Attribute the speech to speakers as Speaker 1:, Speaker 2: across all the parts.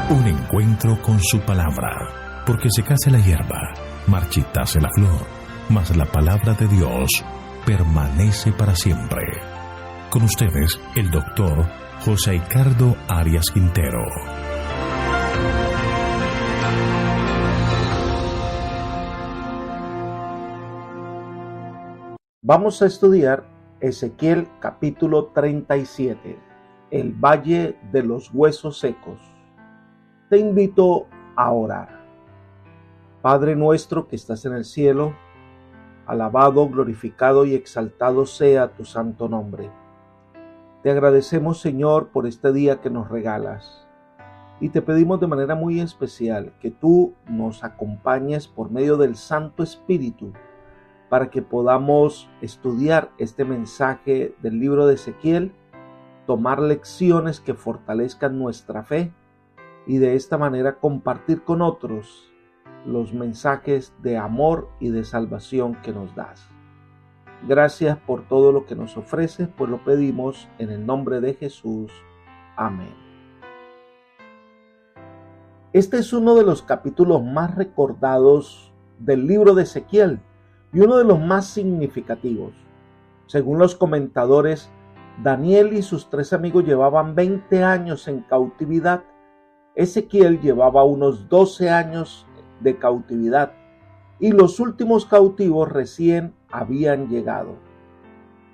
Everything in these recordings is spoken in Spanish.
Speaker 1: Un encuentro con su palabra, porque secase la hierba, marchitase la flor, mas la palabra de Dios permanece para siempre. Con ustedes, el doctor José Ricardo Arias Quintero.
Speaker 2: Vamos a estudiar Ezequiel capítulo 37, el Valle de los Huesos Secos. Te invito a orar. Padre nuestro que estás en el cielo, alabado, glorificado y exaltado sea tu santo nombre. Te agradecemos, Señor, por este día que nos regalas y te pedimos de manera muy especial que tú nos acompañes por medio del Santo Espíritu para que podamos estudiar este mensaje del libro de Ezequiel, tomar lecciones que fortalezcan nuestra fe y de esta manera compartir con otros los mensajes de amor y de salvación que nos das. Gracias por todo lo que nos ofreces, pues lo pedimos en el nombre de Jesús. Amén. Este es uno de los capítulos más recordados del libro de Ezequiel y uno de los más significativos. Según los comentadores, Daniel y sus 3 amigos llevaban 20 años en cautividad. Ezequiel llevaba unos 12 años de cautividad y los últimos cautivos recién habían llegado.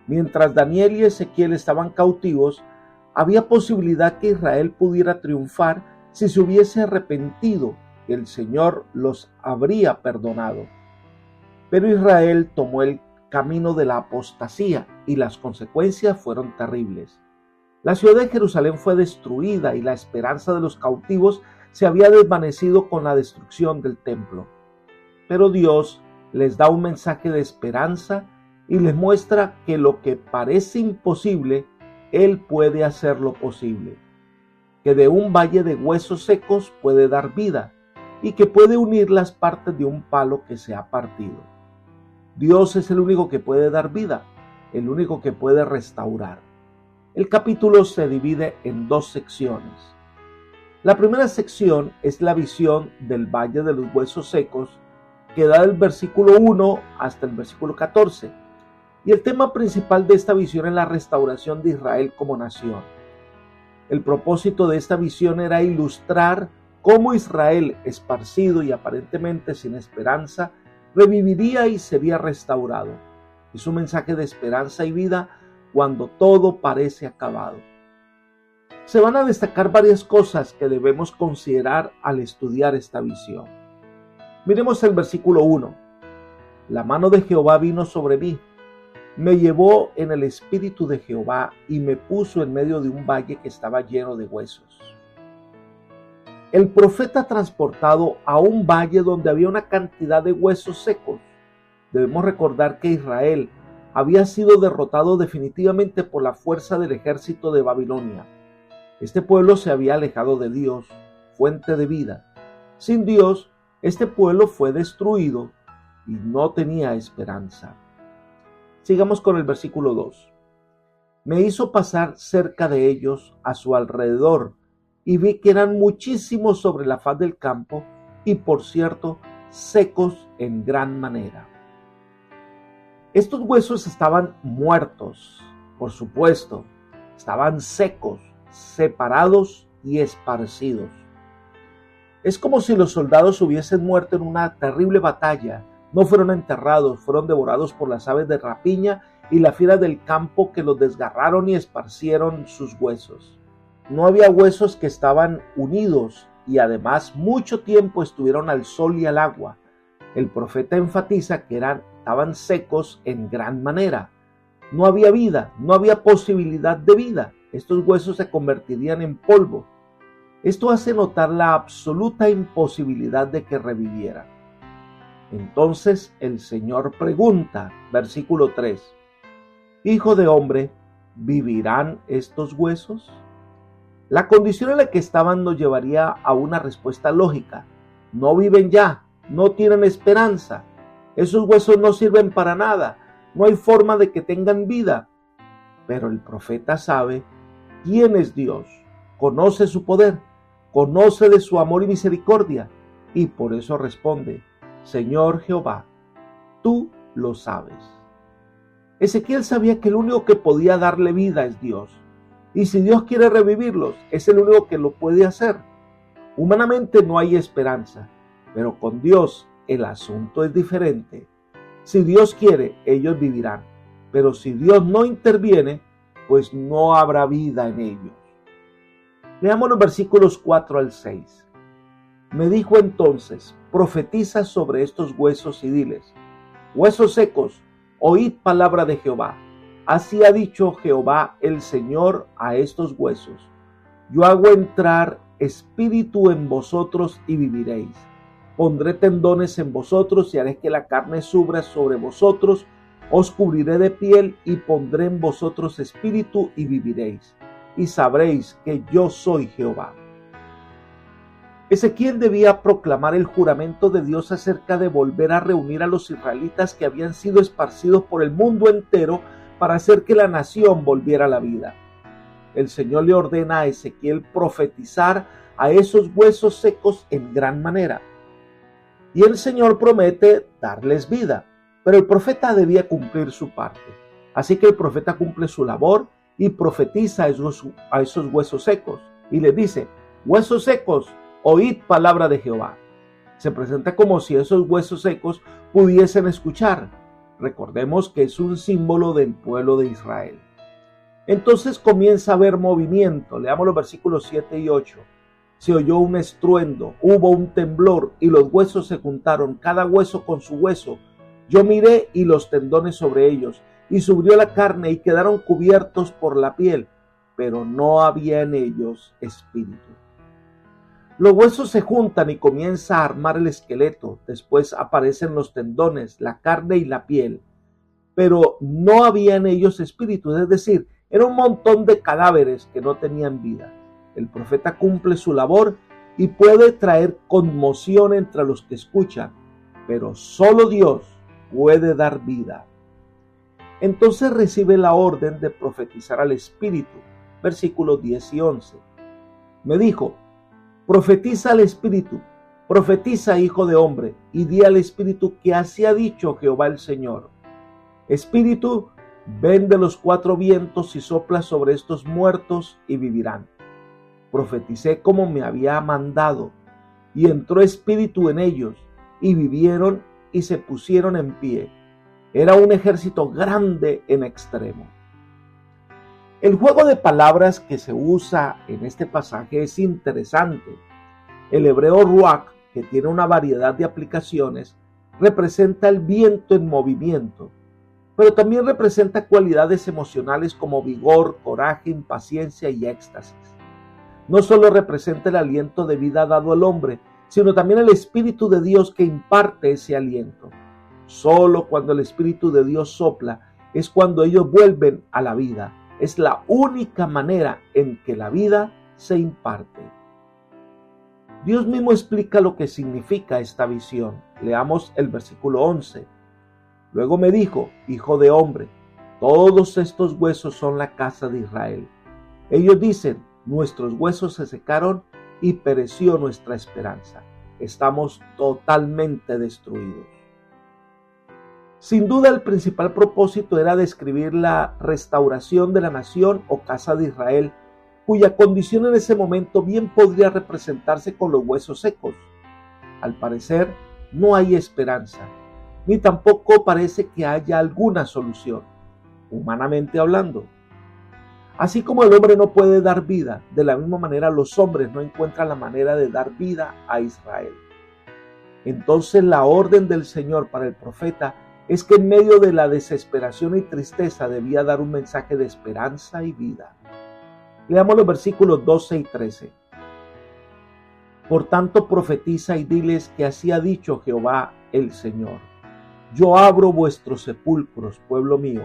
Speaker 2: Mientras Daniel y Ezequiel estaban cautivos, había posibilidad que Israel pudiera triunfar si se hubiese arrepentido, que el Señor los habría perdonado. Pero Israel tomó el camino de la apostasía y las consecuencias fueron terribles. La ciudad de Jerusalén fue destruida y la esperanza de los cautivos se había desvanecido con la destrucción del templo. Pero Dios les da un mensaje de esperanza y les muestra que lo que parece imposible, Él puede hacerlo posible. Que de un valle de huesos secos puede dar vida y que puede unir las partes de un palo que se ha partido. Dios es el único que puede dar vida, el único que puede restaurar. El capítulo se divide en 2 secciones. La primera sección es la visión del Valle de los Huesos Secos, que da del versículo 1 hasta el versículo 14. Y el tema principal de esta visión es la restauración de Israel como nación. El propósito de esta visión era ilustrar cómo Israel, esparcido y aparentemente sin esperanza, reviviría y sería restaurado. Es un mensaje de esperanza y vida cuando todo parece acabado. Se van a destacar varias cosas que debemos considerar al estudiar esta visión. Miremos el versículo 1. La mano de Jehová vino sobre mí, me llevó en el espíritu de Jehová y me puso en medio de un valle que estaba lleno de huesos. El profeta transportado a un valle donde había una cantidad de huesos secos. Debemos recordar que Israel había sido derrotado definitivamente por la fuerza del ejército de Babilonia. Este pueblo se había alejado de Dios, fuente de vida. Sin Dios, este pueblo fue destruido y no tenía esperanza. Sigamos con el versículo 2. Me hizo pasar cerca de ellos a su alrededor y vi que eran muchísimos sobre la faz del campo y, por cierto, secos en gran manera. Estos huesos estaban muertos, por supuesto, estaban secos, separados y esparcidos. Es como si los soldados hubiesen muerto en una terrible batalla. No fueron enterrados, fueron devorados por las aves de rapiña y la fiera del campo que los desgarraron y esparcieron sus huesos. No había huesos que estaban unidos y además mucho tiempo estuvieron al sol y al agua. El profeta enfatiza que estaban secos en gran manera. No había vida, no había posibilidad de vida. Estos huesos se convertirían en polvo. Esto hace notar la absoluta imposibilidad de que revivieran. Entonces el Señor pregunta, versículo 3, Hijo de hombre, ¿vivirán estos huesos? La condición en la que estaban nos llevaría a una respuesta lógica. No viven ya, no tienen esperanza. Esos huesos no sirven para nada, no hay forma de que tengan vida. Pero el profeta sabe quién es Dios, conoce su poder conoce de su amor y misericordia, y por eso responde: Señor Jehová, tú lo sabes. Ezequiel sabía que el único que podía darle vida es Dios, y si Dios quiere revivirlos, es el único que lo puede hacer. Humanamente no hay esperanza, pero con Dios el asunto es diferente. Si Dios quiere, ellos vivirán, pero si Dios no interviene, pues no habrá vida en ellos. Leamos los versículos 4 al 6. Me dijo entonces: profetiza sobre estos huesos y diles: huesos secos, oíd palabra de Jehová. Así ha dicho Jehová el Señor a estos huesos: yo hago entrar espíritu en vosotros y viviréis. Pondré tendones en vosotros y haré que la carne subra sobre vosotros. Os cubriré de piel y pondré en vosotros espíritu y viviréis. Y sabréis que yo soy Jehová. Ezequiel debía proclamar el juramento de Dios acerca de volver a reunir a los israelitas que habían sido esparcidos por el mundo entero para hacer que la nación volviera a la vida. El Señor le ordena a Ezequiel profetizar a esos huesos secos en gran manera. Y el Señor promete darles vida, pero el profeta debía cumplir su parte. Así que el profeta cumple su labor y profetiza a esos huesos secos. Y le dice: huesos secos, oíd palabra de Jehová. Se presenta como si esos huesos secos pudiesen escuchar. Recordemos que es un símbolo del pueblo de Israel. Entonces comienza a haber movimiento. Leamos los versículos 7 y 8. Se oyó un estruendo, hubo un temblor y los huesos se juntaron, cada hueso con su hueso. Yo miré y los tendones sobre ellos, y subió la carne y quedaron cubiertos por la piel, pero no había en ellos espíritu. Los huesos se juntan y comienza a armar el esqueleto. Después aparecen los tendones, la carne y la piel, pero no había en ellos espíritu, es decir, era un montón de cadáveres que no tenían vida. El profeta cumple su labor y puede traer conmoción entre los que escuchan, pero solo Dios puede dar vida. Entonces recibe la orden de profetizar al Espíritu, versículos 10 y 11. Me dijo: profetiza al Espíritu, profetiza, hijo de hombre, y di al Espíritu que así ha dicho Jehová el Señor. Espíritu, ven de los cuatro vientos y sopla sobre estos muertos y vivirán. Profeticé como me había mandado, y entró espíritu en ellos, y vivieron y se pusieron en pie. Era un ejército grande en extremo. El juego de palabras que se usa en este pasaje es interesante. El hebreo ruach, que tiene una variedad de aplicaciones, representa el viento en movimiento, pero también representa cualidades emocionales como vigor, coraje, impaciencia y éxtasis. No solo representa el aliento de vida dado al hombre, sino también el Espíritu de Dios que imparte ese aliento. Solo cuando el Espíritu de Dios sopla es cuando ellos vuelven a la vida. Es la única manera en que la vida se imparte. Dios mismo explica lo que significa esta visión. Leamos el versículo 11. Luego me dijo: hijo de hombre, todos estos huesos son la casa de Israel. Ellos dicen: nuestros huesos se secaron y pereció nuestra esperanza. Estamos totalmente destruidos. Sin duda, el principal propósito era describir la restauración de la nación o casa de Israel, cuya condición en ese momento bien podría representarse con los huesos secos. Al parecer, no hay esperanza, ni tampoco parece que haya alguna solución, humanamente hablando. Así como el hombre no puede dar vida, de la misma manera los hombres no encuentran la manera de dar vida a Israel. Entonces la orden del Señor para el profeta es que en medio de la desesperación y tristeza debía dar un mensaje de esperanza y vida. Leamos los versículos 12 y 13. Por tanto profetiza y diles que así ha dicho Jehová el Señor: yo abro vuestros sepulcros, pueblo mío,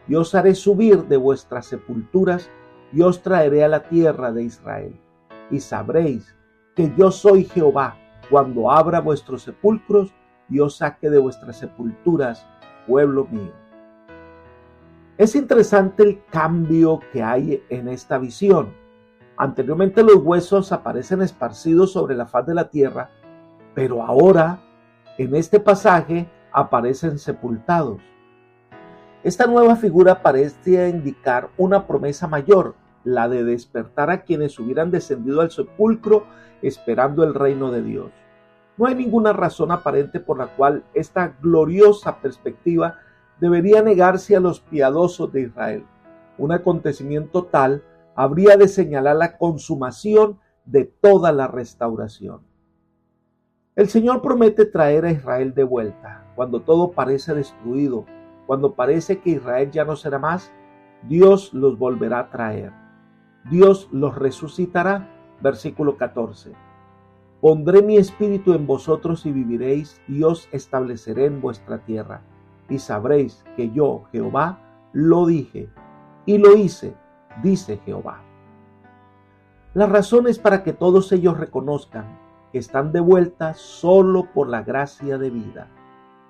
Speaker 2: y os haré subir de vuestras sepulturas, y os traeré a la tierra de Israel. Y sabréis que yo soy Jehová, cuando abra vuestros sepulcros, y os saque de vuestras sepulturas, pueblo mío. Es interesante el cambio que hay en esta visión. Anteriormente los huesos aparecen esparcidos sobre la faz de la tierra, pero ahora, en este pasaje, aparecen sepultados. Esta nueva figura parece indicar una promesa mayor, la de despertar a quienes hubieran descendido al sepulcro esperando el reino de Dios. No hay ninguna razón aparente por la cual esta gloriosa perspectiva debería negarse a los piadosos de Israel. Un acontecimiento tal habría de señalar la consumación de toda la restauración. El Señor promete traer a Israel de vuelta. Cuando todo parece destruido, cuando parece que Israel ya no será más, Dios los volverá a traer. Dios los resucitará. Versículo 14. Pondré mi espíritu en vosotros y viviréis, y os estableceré en vuestra tierra. Y sabréis que yo, Jehová, lo dije y lo hice, dice Jehová. La razón es para que todos ellos reconozcan que están de vuelta solo por la gracia de vida.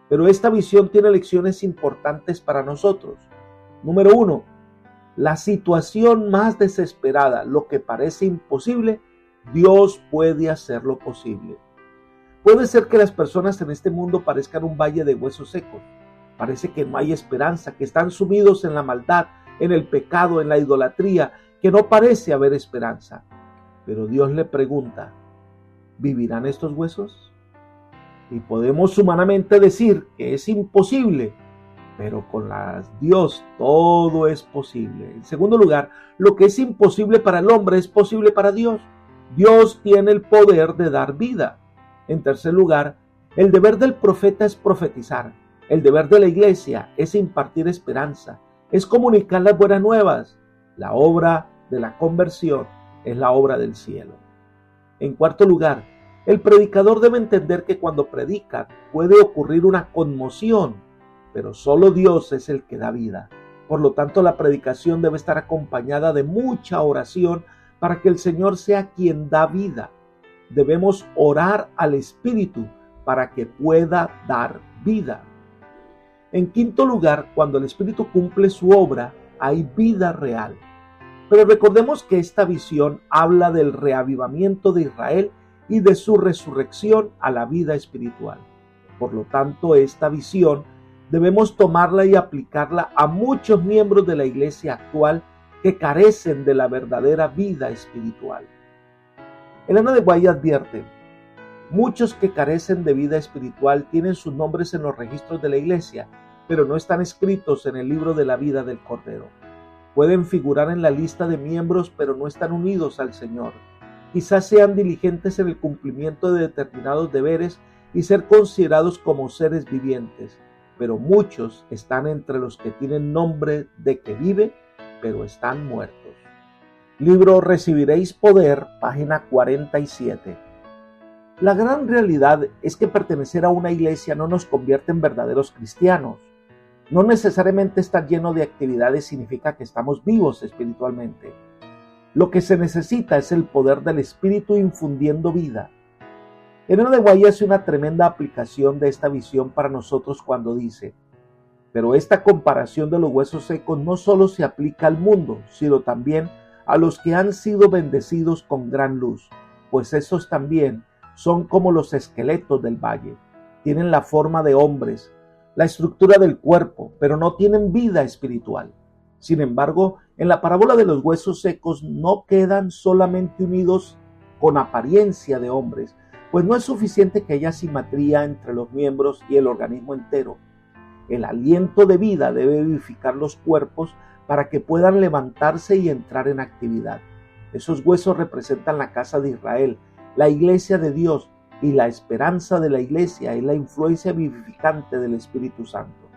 Speaker 2: Pero esta visión tiene lecciones importantes para nosotros. Número 1. La situación más desesperada, lo que parece imposible, Dios puede hacerlo posible. Puede ser que las personas en este mundo parezcan un valle de huesos secos. Parece que no hay esperanza, que están sumidos en la maldad, en el pecado, en la idolatría, que no parece haber esperanza. Pero Dios le pregunta, ¿vivirán estos huesos? Y podemos humanamente decir que es imposible, pero con Dios todo es posible. En segundo lugar, lo que es imposible para el hombre es posible para Dios. Dios tiene el poder de dar vida. En tercer lugar, el deber del profeta es profetizar. El deber de la iglesia es impartir esperanza, es comunicar las buenas nuevas. La obra de la conversión es la obra del cielo. En cuarto lugar, el predicador debe entender que cuando predica puede ocurrir una conmoción, pero solo Dios es el que da vida. Por lo tanto, la predicación debe estar acompañada de mucha oración para que el Señor sea quien da vida. Debemos orar al Espíritu para que pueda dar vida. En quinto lugar, cuando el Espíritu cumple su obra, hay vida real. Pero recordemos que esta visión habla del reavivamiento de Israel y de su resurrección a la vida espiritual. Por lo tanto, esta visión debemos tomarla y aplicarla a muchos miembros de la iglesia actual que carecen de la verdadera vida espiritual. Elena de White advierte, muchos que carecen de vida espiritual tienen sus nombres en los registros de la iglesia, pero no están escritos en el libro de la vida del Cordero. Pueden figurar en la lista de miembros, pero no están unidos al Señor. Quizás sean diligentes en el cumplimiento de determinados deberes y ser considerados como seres vivientes, pero muchos están entre los que tienen nombre de que vive, pero están muertos. Libro Recibiréis Poder, página 47. La gran realidad es que pertenecer a una iglesia no nos convierte en verdaderos cristianos. No necesariamente estar lleno de actividades significa que estamos vivos espiritualmente. Lo que se necesita es el poder del Espíritu infundiendo vida. Elena de White hace una tremenda aplicación de esta visión para nosotros cuando dice, pero esta comparación de los huesos secos no solo se aplica al mundo, sino también a los que han sido bendecidos con gran luz, pues esos también son como los esqueletos del valle. Tienen la forma de hombres, la estructura del cuerpo, pero no tienen vida espiritual. Sin embargo, en la parábola de los huesos secos no quedan solamente unidos con apariencia de hombres, pues no es suficiente que haya simetría entre los miembros y el organismo entero. El aliento de vida debe vivificar los cuerpos para que puedan levantarse y entrar en actividad. Esos huesos representan la casa de Israel, la iglesia de Dios, y la esperanza de la iglesia es la influencia vivificante del Espíritu Santo.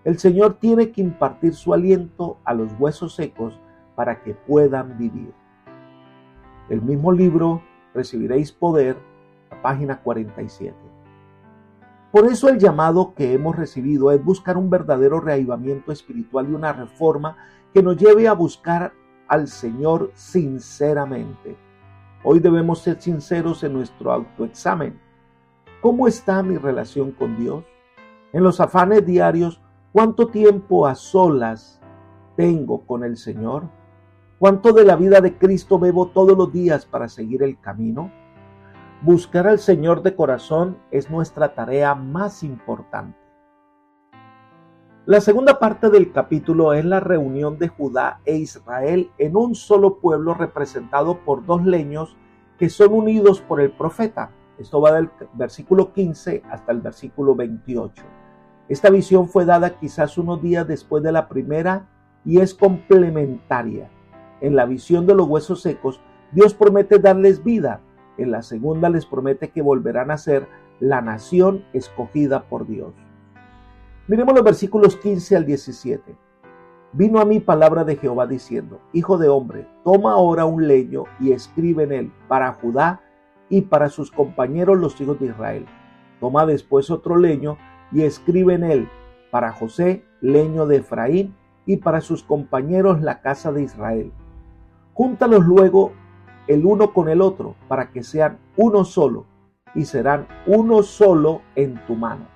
Speaker 2: El Señor tiene que impartir su aliento a los huesos secos para que puedan vivir. El mismo libro, Recibiréis Poder, la página 47. Por eso el llamado que hemos recibido es buscar un verdadero reavivamiento espiritual y una reforma que nos lleve a buscar al Señor sinceramente. Hoy debemos ser sinceros en nuestro autoexamen. ¿Cómo está mi relación con Dios? En los afanes diarios, ¿cuánto tiempo a solas tengo con el Señor? ¿Cuánto de la vida de Cristo bebo todos los días para seguir el camino? Buscar al Señor de corazón es nuestra tarea más importante. La segunda parte del capítulo es la reunión de Judá e Israel en un solo pueblo representado por dos leños que son unidos por el profeta. Esto va del versículo 15 hasta el versículo 28. Esta visión fue dada quizás unos días después de la primera y es complementaria. En la visión de los huesos secos, Dios promete darles vida. En la segunda les promete que volverán a ser la nación escogida por Dios. Miremos los versículos 15 al 17. Vino a mí palabra de Jehová diciendo: Hijo de hombre, toma ahora un leño y escribe en él para Judá y para sus compañeros los hijos de Israel. Toma después otro leño y escribe en él para José, leño de Efraín, y para sus compañeros la casa de Israel. Júntalos luego el uno con el otro para que sean uno solo, y serán uno solo en tu mano.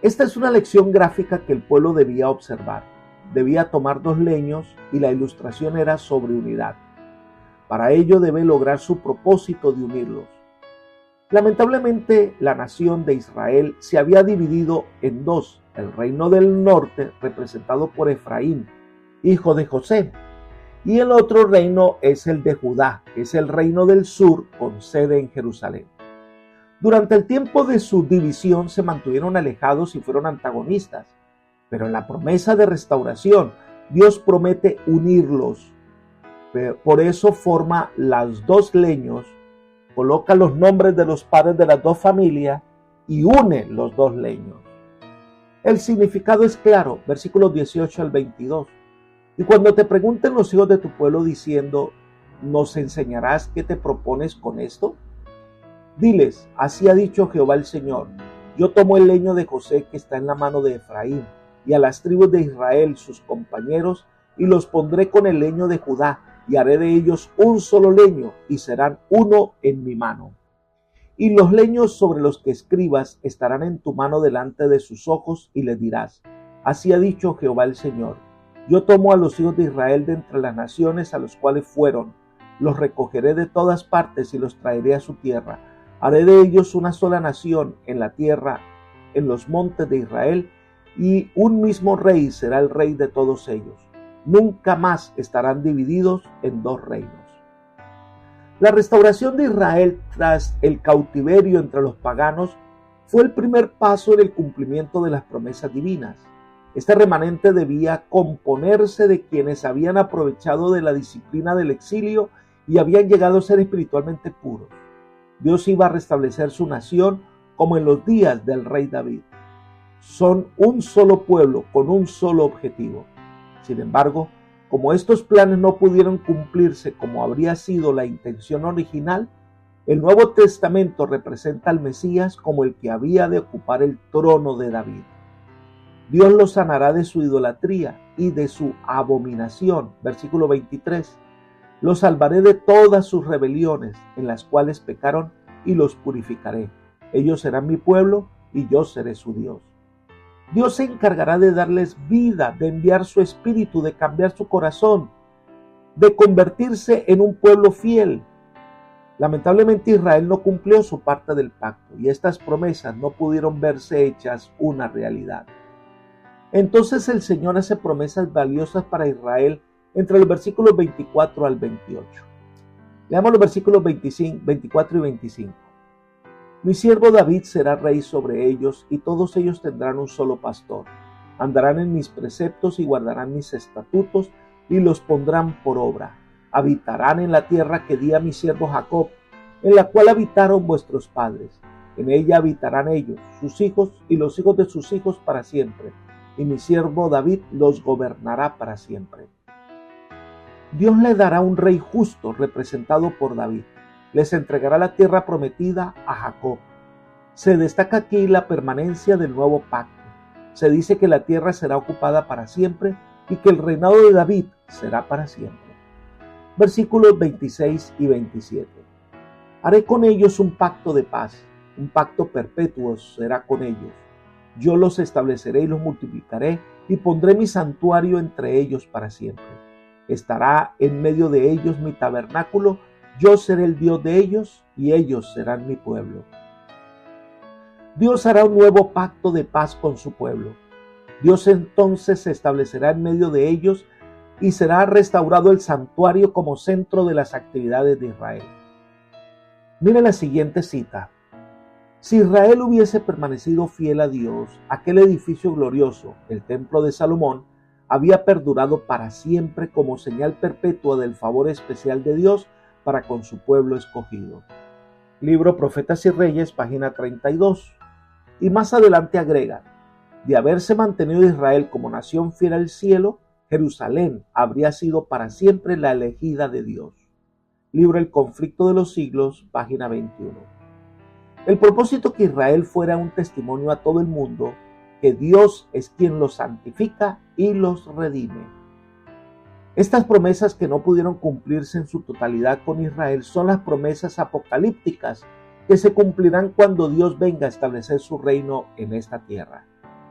Speaker 2: Esta es una lección gráfica que el pueblo debía observar. Debía tomar dos leños y la ilustración era sobre unidad. Para ello debe lograr su propósito de unirlos. Lamentablemente, la nación de Israel se había dividido en dos: el reino del norte, representado por Efraín, hijo de José, y el otro reino es el de Judá, que es el reino del sur con sede en Jerusalén. Durante el tiempo de su división se mantuvieron alejados y fueron antagonistas, pero en la promesa de restauración, Dios promete unirlos. Por eso forma los dos leños, coloca los nombres de los padres de las dos familias y une los dos leños. El significado es claro, versículos 18 al 22. Y cuando te pregunten los hijos de tu pueblo diciendo: ¿nos enseñarás qué te propones con esto? Diles: así ha dicho Jehová el Señor: yo tomo el leño de José que está en la mano de Efraín, y a las tribus de Israel sus compañeros, y los pondré con el leño de Judá, y haré de ellos un solo leño, y serán uno en mi mano. Y los leños sobre los que escribas estarán en tu mano delante de sus ojos, y les dirás: así ha dicho Jehová el Señor: yo tomo a los hijos de Israel de entre las naciones a los cuales fueron, los recogeré de todas partes y los traeré a su tierra. Haré de ellos una sola nación en la tierra, en los montes de Israel, y un mismo rey será el rey de todos ellos. Nunca más estarán divididos en dos reinos. La restauración de Israel tras el cautiverio entre los paganos fue el primer paso en el cumplimiento de las promesas divinas. Este remanente debía componerse de quienes habían aprovechado de la disciplina del exilio y habían llegado a ser espiritualmente puros. Dios iba a restablecer su nación como en los días del rey David. Son un solo pueblo con un solo objetivo. Sin embargo, como estos planes no pudieron cumplirse como habría sido la intención original, el Nuevo Testamento representa al Mesías como el que había de ocupar el trono de David. Dios los sanará de su idolatría y de su abominación. Versículo 23. Los salvaré de todas sus rebeliones en las cuales pecaron y los purificaré. Ellos serán mi pueblo y yo seré su Dios. Dios se encargará de darles vida, de enviar su espíritu, de cambiar su corazón, de convertirse en un pueblo fiel. Lamentablemente Israel no cumplió su parte del pacto y estas promesas no pudieron verse hechas una realidad. Entonces el Señor hace promesas valiosas para Israel entre los versículos 24 al 28. Leamos los versículos 24 y 25. Mi siervo David será rey sobre ellos, y todos ellos tendrán un solo pastor. Andarán en mis preceptos y guardarán mis estatutos, y los pondrán por obra. Habitarán en la tierra que di a mi siervo Jacob, en la cual habitaron vuestros padres. En ella habitarán ellos, sus hijos y los hijos de sus hijos para siempre, y mi siervo David los gobernará para siempre. Dios le dará un rey justo representado por David. Les entregará la tierra prometida a Jacob. Se destaca aquí la permanencia del nuevo pacto. Se dice que la tierra será ocupada para siempre y que el reinado de David será para siempre. Versículos 26 y 27. Haré con ellos un pacto de paz, un pacto perpetuo será con ellos. Yo los estableceré y los multiplicaré y pondré mi santuario entre ellos para siempre. Estará en medio de ellos mi tabernáculo, yo seré el Dios de ellos y ellos serán mi pueblo. Dios hará un nuevo pacto de paz con su pueblo. Dios entonces se establecerá en medio de ellos y será restaurado el santuario como centro de las actividades de Israel. Mire la siguiente cita. Si Israel hubiese permanecido fiel a Dios, aquel edificio glorioso, el templo de Salomón, había perdurado para siempre como señal perpetua del favor especial de Dios para con su pueblo escogido. Libro Profetas y Reyes, página 32. Y más adelante agrega, de haberse mantenido Israel como nación fiel al cielo, Jerusalén habría sido para siempre la elegida de Dios. Libro El conflicto de los siglos, página 21. El propósito que Israel fuera un testimonio a todo el mundo, que Dios es quien los santifica y los redime. Estas promesas que no pudieron cumplirse en su totalidad con Israel son las promesas apocalípticas que se cumplirán cuando Dios venga a establecer su reino en esta tierra.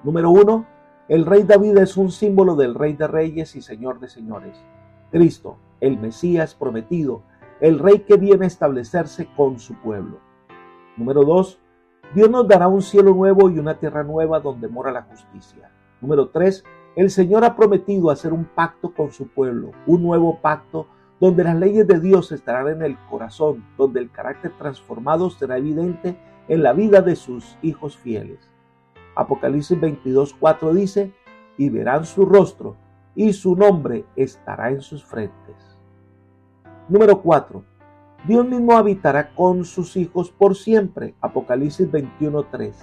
Speaker 2: Número 1. El rey David es un símbolo del Rey de Reyes y Señor de Señores. Cristo, el Mesías prometido, el Rey que viene a establecerse con su pueblo. Número 2. Dios nos dará un cielo nuevo y una tierra nueva donde mora la justicia. Número 3. El Señor ha prometido hacer un pacto con su pueblo, un nuevo pacto donde las leyes de Dios estarán en el corazón, donde el carácter transformado será evidente en la vida de sus hijos fieles. Apocalipsis 22:4 dice, y verán su rostro, y su nombre estará en sus frentes. Número 4. Dios mismo habitará con sus hijos por siempre. Apocalipsis 21:3.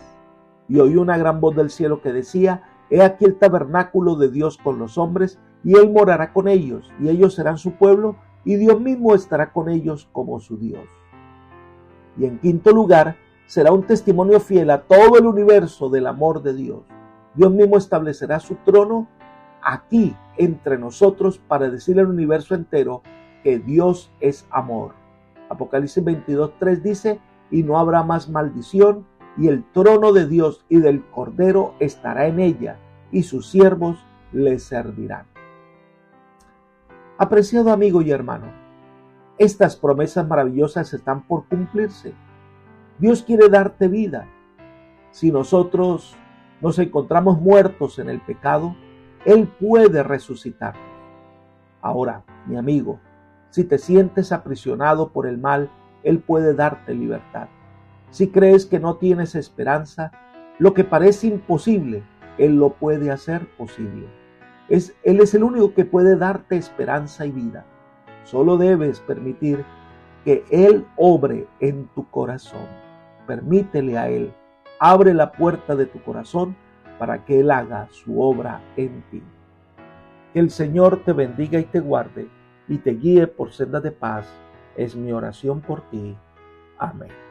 Speaker 2: Y oí una gran voz del cielo que decía, he aquí el tabernáculo de Dios con los hombres, y Él morará con ellos, y ellos serán su pueblo, y Dios mismo estará con ellos como su Dios. Y en quinto lugar, será un testimonio fiel a todo el universo del amor de Dios. Dios mismo establecerá su trono aquí entre nosotros para decirle al universo entero que Dios es amor. Apocalipsis 22:3 dice, y no habrá más maldición, y el trono de Dios y del Cordero estará en ella, y sus siervos le servirán. Apreciado amigo y hermano, estas promesas maravillosas están por cumplirse. Dios quiere darte vida. Si nosotros nos encontramos muertos en el pecado, Él puede resucitarnos. Ahora, mi amigo, si te sientes aprisionado por el mal, Él puede darte libertad. Si crees que no tienes esperanza, lo que parece imposible, Él lo puede hacer posible. Él es el único que puede darte esperanza y vida. Solo debes permitir que Él obre en tu corazón. Permítele a Él. Abre la puerta de tu corazón para que Él haga su obra en ti. Que el Señor te bendiga y te guarde y te guíe por sendas de paz. Es mi oración por ti. Amén.